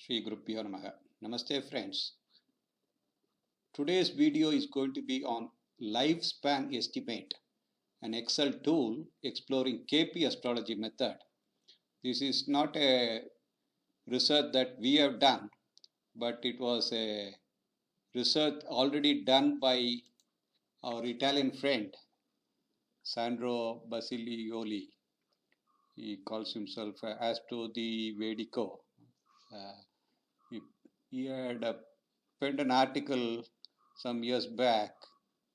Shri Gurubhyo Namaha. Namaste friends. Today's video is going to be on lifespan estimate, an Excel tool exploring KP astrology method. This is not a research that we have done, but it was a research already done by our Italian friend Sandro Basilioli. He calls himself Astro di Vedico. He had penned an article some years back,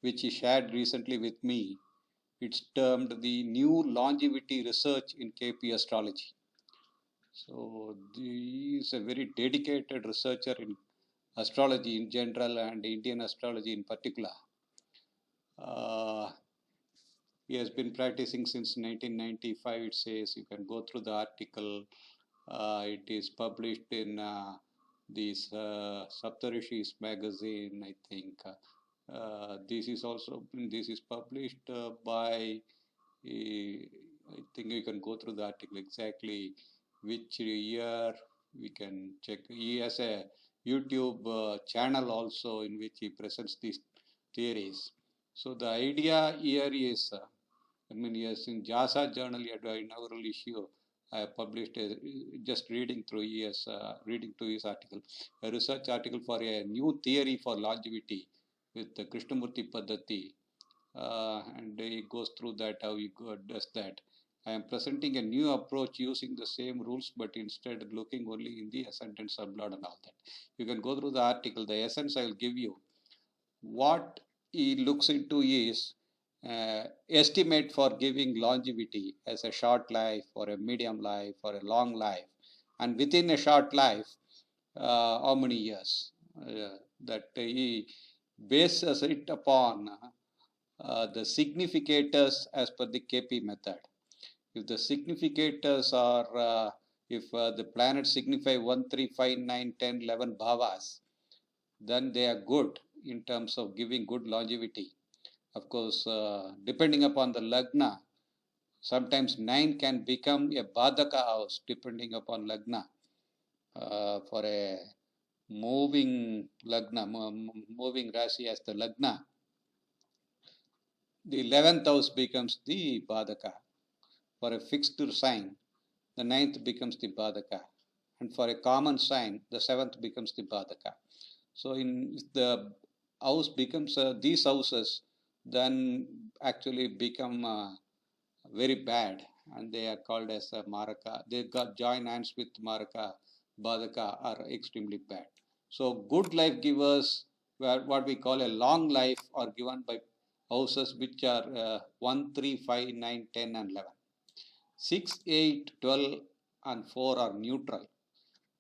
which he shared recently with me. It's termed the New Longevity Research in KP Astrology. So he is a very dedicated researcher in astrology in general and Indian astrology in particular. He has been practicing since 1995, it says. You can go through the article. It is published in this Saptarishis magazine, I think. This is published by, I think you can go through the article exactly which year we can check. He has a YouTube channel also in which he presents these theories. So the idea here is, yes, in JASA journal, inaugural issue, I published just reading through his article, a research article for a new theory for longevity with the Krishnamurti Paddhati, and he goes through that, how he does that. I am presenting a new approach using the same rules, but instead looking only in the ascendant, sublord, and all that. You can go through the article. The essence I will give you. What he looks into is estimate for giving longevity as a short life or a medium life or a long life, and within a short life, how many years, that he bases it upon the significators as per the KP method. If the significators are, if the planets signify 1, 3, 5, 9, 10, 11 bhavas, then they are good in terms of giving good longevity. Of course, depending upon the lagna, sometimes 9 can become a badaka house depending upon lagna. For a moving lagna, moving Rashi as the lagna, the 11th house becomes the badaka. For a fixed sign, the 9th becomes the badaka. And for a common sign, the 7th becomes the badaka. So if the house becomes these houses, then actually become very bad, and they are called as maraka. They got join hands with maraka, badaka are extremely bad. So good life givers, what we call a long life, are given by houses which are 1, 3, 5, 9, 10, and 11. 6, 8, 12, and 4 are neutral.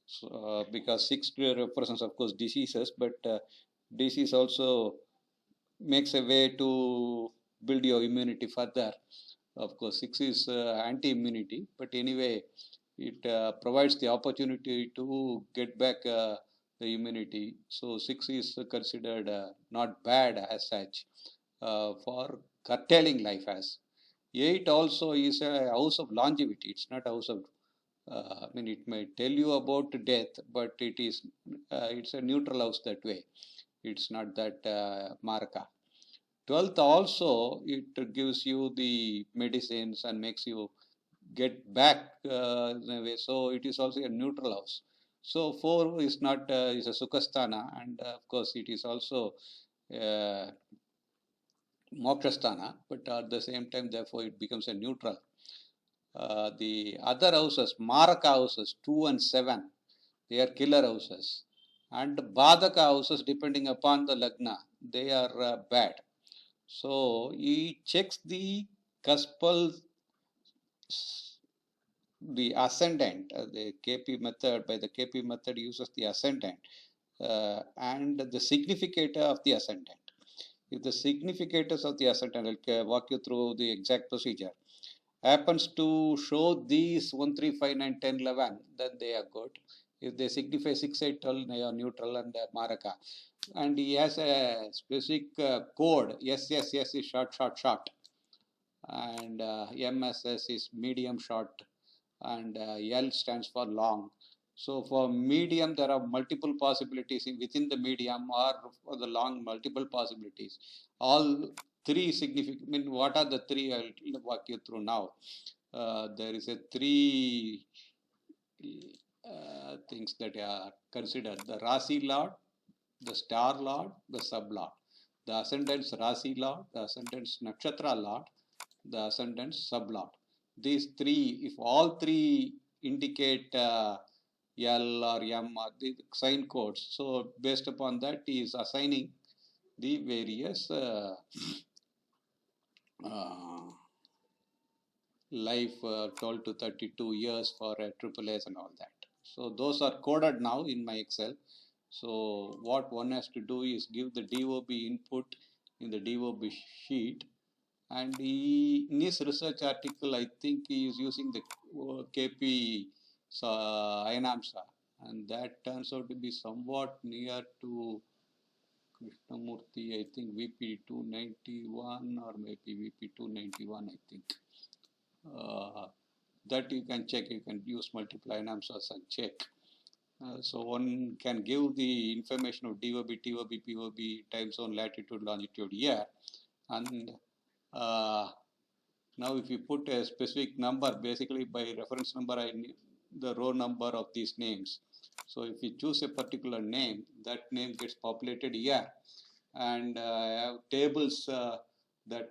So, because 6 represents, of course, diseases, but disease also makes a way to build your immunity further. Of course, 6 is anti-immunity, but anyway, it provides the opportunity to get back the immunity. So 6 is considered not bad as such for curtailing life as. 8 also is a house of longevity. It's not a house of, it may tell you about death, but it's a neutral house that way. It's not that marka. 12th also, it gives you the medicines and makes you get back in a way. So it is also a neutral house. So 4 is not, is a Sukhasthana, and of course it is also Mokshasthana, but at the same time, therefore, it becomes a neutral. The other houses, Maraka houses, 2 and 7, they are killer houses. And Badaka houses, depending upon the Lagna, they are bad. So he checks the cuspal, the ascendant, the KP method, by the KP method uses the ascendant and the significator of the ascendant. If the significators of the ascendant, I'll walk you through the exact procedure, happens to show these 1, 3, 5, 9, 10, 11, then they are good. If they signify 6, 8, 12, they are neutral and maraka. And he has a specific code. Yes is short. And MSS is medium short. And L stands for long. So for medium, there are multiple possibilities within the medium, or for the long, multiple possibilities. All three significant, I mean, what are the three? I'll walk you through now. There is a three things that are considered: the Rasi Lord, the Star Lord, the Sub Lord. The ascendant's Rasi Lord, the ascendant's Nakshatra Lord, the ascendant's Sub Lord. These three, if all three indicate L or M or the sign codes, so based upon that, he is assigning the various uh, life 12 to 32 years for triple A's and all that. So those are coded now in my Excel. So what one has to do is give the DOB input in the DOB sheet, and he, in his research article, I think he is using the KP Ainamsa, and that turns out to be somewhat near to Krishnamurti, I think VP 291 or maybe VP 291, I think. That you can check, you can use multiply Ainamsas and check. So one can give the information of DOB, TOB, POB, time zone, latitude, longitude here, and now if you put a specific number, basically by reference number, I need the row number of these names. So if you choose a particular name, that name gets populated here, and I have tables that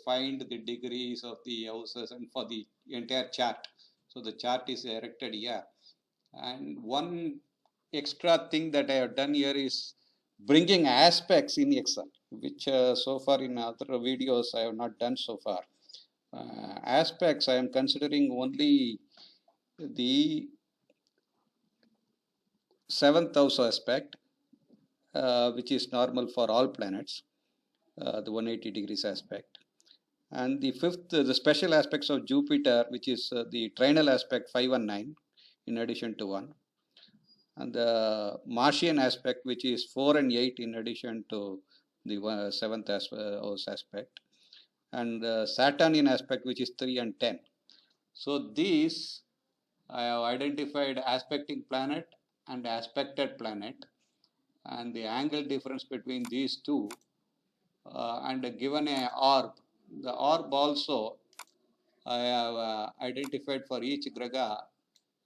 find the degrees of the houses and for the entire chart. So the chart is erected here. And one extra thing that I have done here is bringing aspects in Excel, which so far in other videos I have not done so far. Aspects, I am considering only the 7th house aspect, which is normal for all planets, the 180 degrees aspect. And the 5th, the special aspects of Jupiter, which is the trinal aspect 5 and 9, in addition to 1. And the Martian aspect, which is 4 and 8, in addition to the 7th house aspect. And the Saturnian aspect, which is 3 and 10. So these, I have identified aspecting planet and aspected planet, and the angle difference between these two, and given a orb. The orb also I have identified for each graha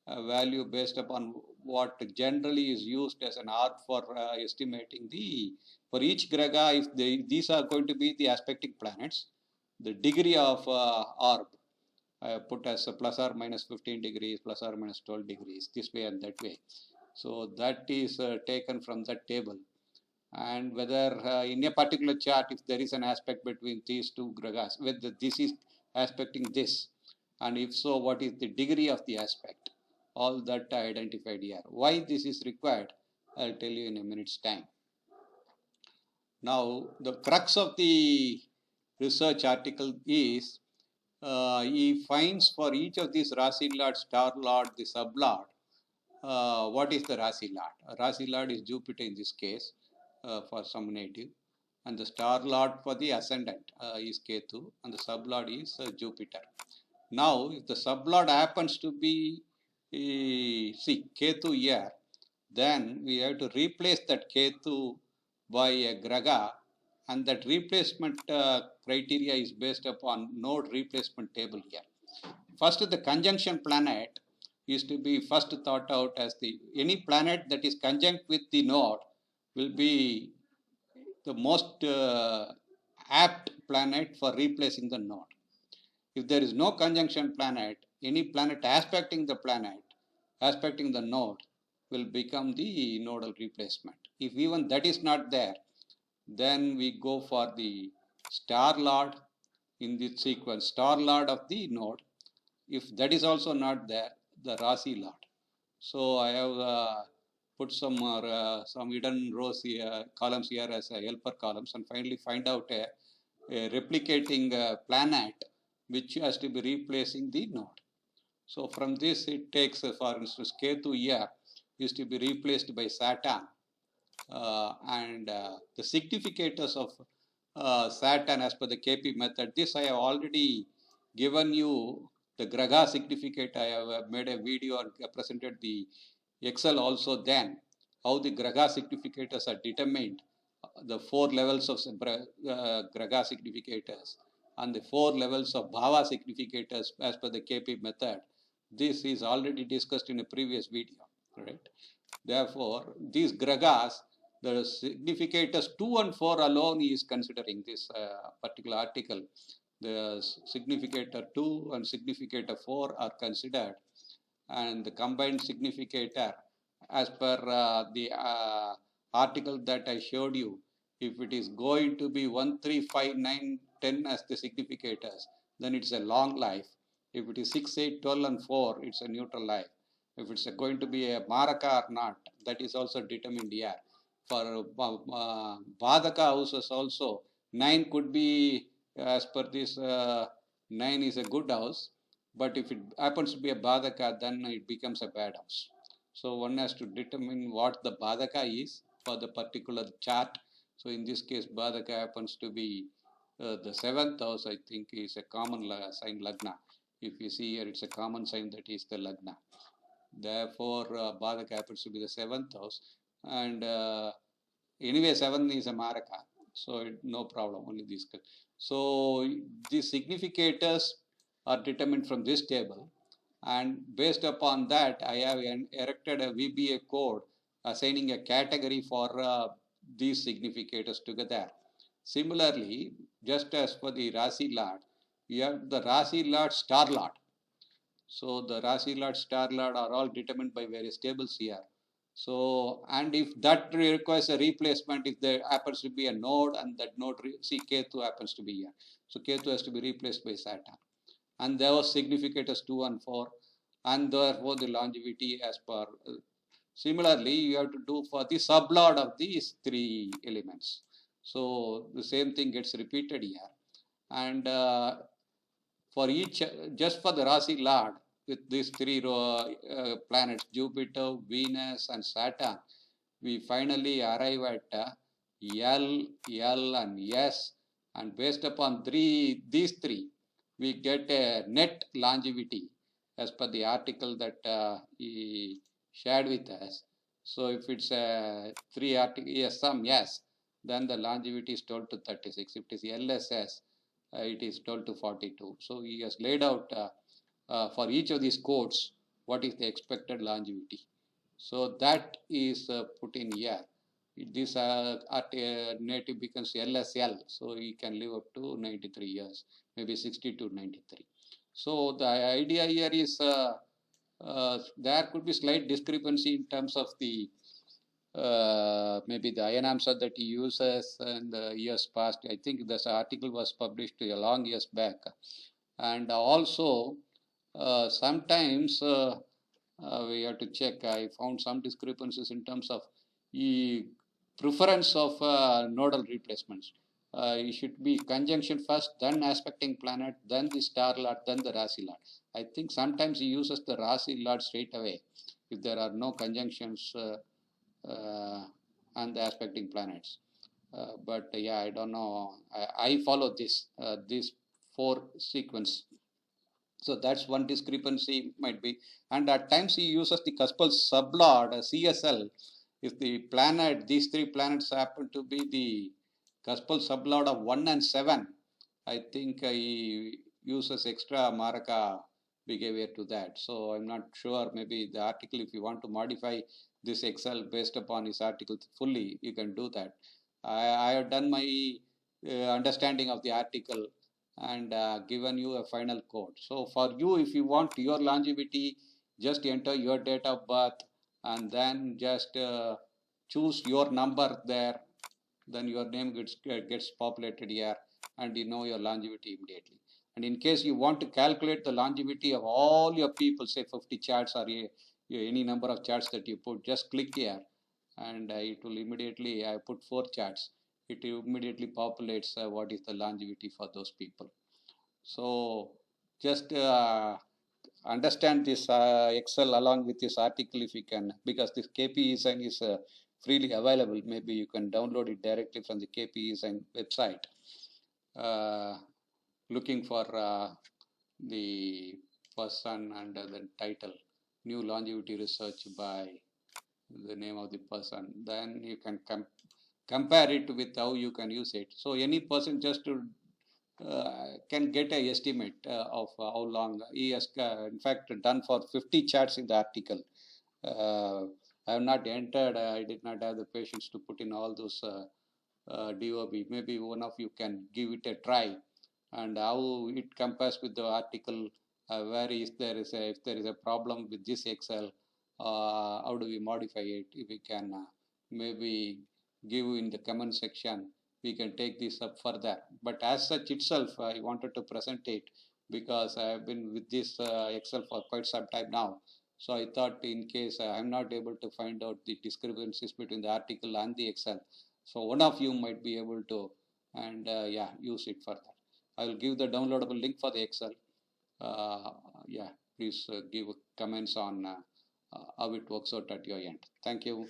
a value based upon what generally is used as an orb for estimating the, for each graha, if these are going to be the aspecting planets, the degree of orb I put as a plus or minus 15 degrees, plus or minus 12 degrees, this way and that way. So that is taken from that table. And whether in a particular chart, if there is an aspect between these two grahas, whether this is aspecting this, and if so, what is the degree of the aspect, all that I identified here. Why this is required, I'll tell you in a minute's time. Now, the crux of the research article is he finds for each of these Rasi Lord, Star Lord, the Sub Lord, what is the Rasi Lord? Rasi Lord is Jupiter in this case for some native, and the Star Lord for the ascendant is Ketu, and the Sub Lord is Jupiter. Now, if the Sub Lord happens to be, see, Ketu here, then we have to replace that Ketu by a Graha, and that replacement criteria is based upon node replacement table here. First, the conjunction planet is to be first thought out as the, any planet that is conjunct with the node will be the most apt planet for replacing the node. If there is no conjunction planet, any planet aspecting the node will become the nodal replacement. If even that is not there, then we go for the star lord in this sequence, star lord of the node. If that is also not there, the Rasi Lord. So I have put some hidden rows here, columns here as helper columns, and finally find out a replicating planet which has to be replacing the node. So from this it takes, for instance, Ketu here is to be replaced by Saturn, and the significators of Saturn as per the KP method. This I have already given you The Graga significate, I have made a video and presented the Excel also then, how the Graga significators are determined, the 4 levels of Graga significators and the 4 levels of Bhava significators as per the KP method. This is already discussed in a previous video, right? Therefore, these Gragas, the significators 2 and 4 alone is considering this particular article. The significator 2 and significator 4 are considered, and the combined significator as per the article that I showed you, if it is going to be 1, 3, 5, 9, 10 as the significators, then it's a long life. If it is 6, 8, 12 and 4, it's a neutral life. If it's going to be a Maraka or not, that is also determined here. For Badaka houses also, 9 could be, as per this, 9 is a good house, but if it happens to be a Badaka, then it becomes a bad house. So one has to determine what the Badaka is for the particular chart. So in this case, Badaka happens to be the 7th house, I think, is a common sign Lagna. If you see here, it's a common sign that is the Lagna. Therefore, Badaka happens to be the 7th house. And anyway, 7 is a Maraka. So no problem, only these. So these significators are determined from this table. And based upon that, I have erected a VBA code assigning a category for these significators together. Similarly, just as for the Rasi Lord, you have the Rasi Lord Star Lord. So the Rasi Lord, Star Lord are all determined by various tables here. So, and if that requires a replacement, if there happens to be a node and that node, see Ketu happens to be here. So Ketu has to be replaced by Saturn. And there was significators 2 and 4, and therefore the longevity as per. Similarly, you have to do for the sublord of these 3 elements. So the same thing gets repeated here. And for each, just for the Rasi Lord, with these 3 planets, Jupiter, Venus, and Saturn, we finally arrive at L, L, and S, and based upon these 3, we get a net longevity as per the article that he shared with us. So if it's a 3 article, yes, sum, yes, then the longevity is told to 36. If it is LSS, it is told to 42. So he has laid out for each of these codes what is the expected longevity. So that is put in here. This native becomes LSL, so he can live up to 93 years, maybe 60 to 93. So the idea here is there could be slight discrepancy in terms of the maybe the Ayanamsa that he uses in the years past. I think this article was published a long years back. And also, sometimes we have to check. I found some discrepancies in terms of the preference of nodal replacements. It should be conjunction first, then aspecting planet, then the star lord, then the Rasi Lord. I think sometimes he uses the Rasi Lord straight away if there are no conjunctions and the aspecting planets. But yeah, I don't know. I follow this 4 sequence. So that's one discrepancy might be. And at times he uses the cuspal sublord, CSL. If the planet, these 3 planets happen to be the cuspal sublord of 1 and 7, I think he uses extra Maraka behavior to that. So I'm not sure, maybe the article, if you want to modify this Excel based upon his article fully, you can do that. I have done my understanding of the article and given you a final code. So for you, if you want your longevity, just enter your date of birth and then just choose your number there. Then your name gets populated here and you know your longevity immediately. And in case you want to calculate the longevity of all your people, say 50 charts or any number of charts that you put, just click here and it will immediately, I put 4 charts, it immediately populates what is the longevity for those people. So just understand this Excel along with this article if you can, because this KP sign is freely available. Maybe you can download it directly from the KP sign website. Looking for the person and the title, new longevity research by the name of the person. Then you can compare it with how you can use it. So any person just to can get a estimate of how long he has in fact done for 50 charts in the article. I have not entered, I did not have the patience to put in all those DOB. Maybe one of you can give it a try and how it compares with the article, where is there is a, if there is a problem with this Excel, how do we modify it? If we can maybe give in the comment section, we can take this up further. But as such itself, I wanted to present it because I have been with this Excel for quite some time now. So I thought in case I am not able to find out the discrepancies between the article and the Excel, so one of you might be able to, and yeah, use it further. I will give the downloadable link for the Excel. Uh, yeah, please give comments on how it works out at your end. Thank you.